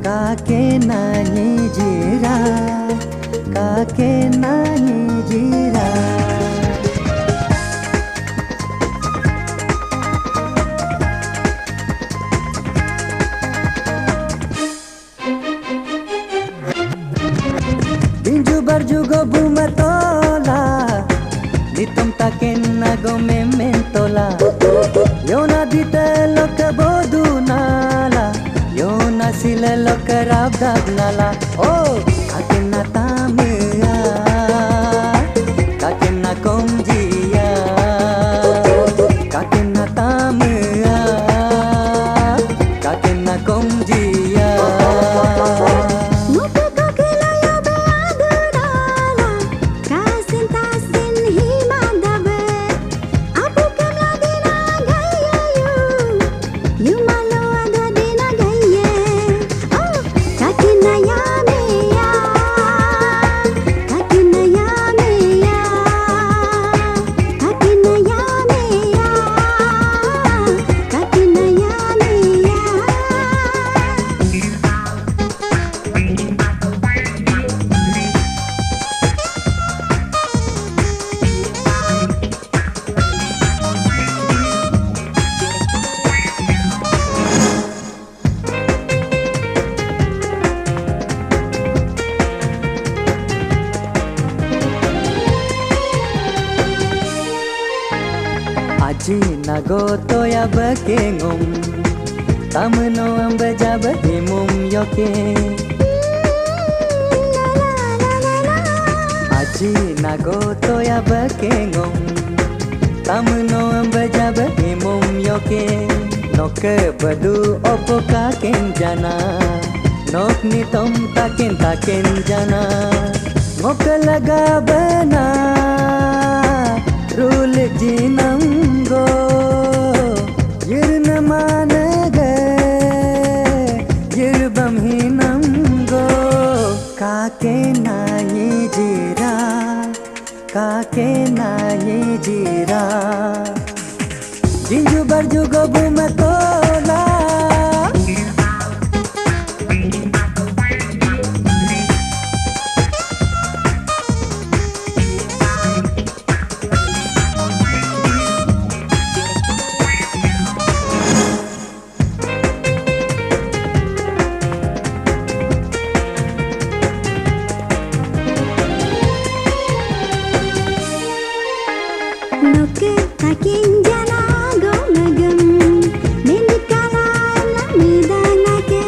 Kakek nyanyi jira, kakek nyanyi jira. Binju barjugo bumatola, ditom taken nago mementola. Yona ditelo kabodunala, yona silelo karabdagnala. Oh, kakena tamia, kakena komjia, kakena tamia, kakena komjia. Aji nago toya bekengom, tamno ambeja behimum yoke. Aji nago toya bekengom, tamno ambeja behimum yoke. Noke badu opo kaken jana, nok ni tom taken jana. Ngoke laga bena, rul jinam go, yirna manage, yirbam hinam go. Kakek nyanyi jira, kakek nyanyi jira. Jinju barjugo bumatola. Noke takin jana go nagam, minikala namidanake.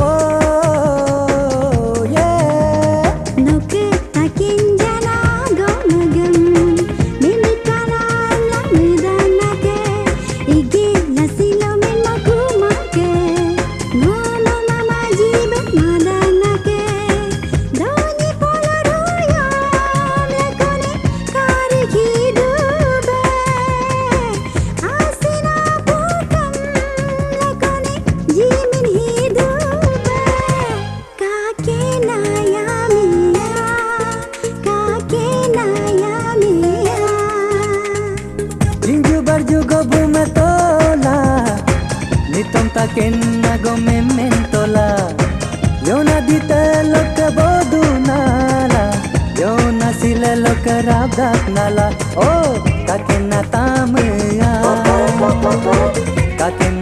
Oh yeah. Noke takin jana go nagam, minikala namidanake. Igi nasilo min makumake, nono mama jibe madanake. Doni polaruya mekone kari hidu. Jinju barjugo bumatola, nitom taken nago mementola. Yona ditelo kabodunala, yona silelo karabdagnala. Oh, kakena tamia, kakena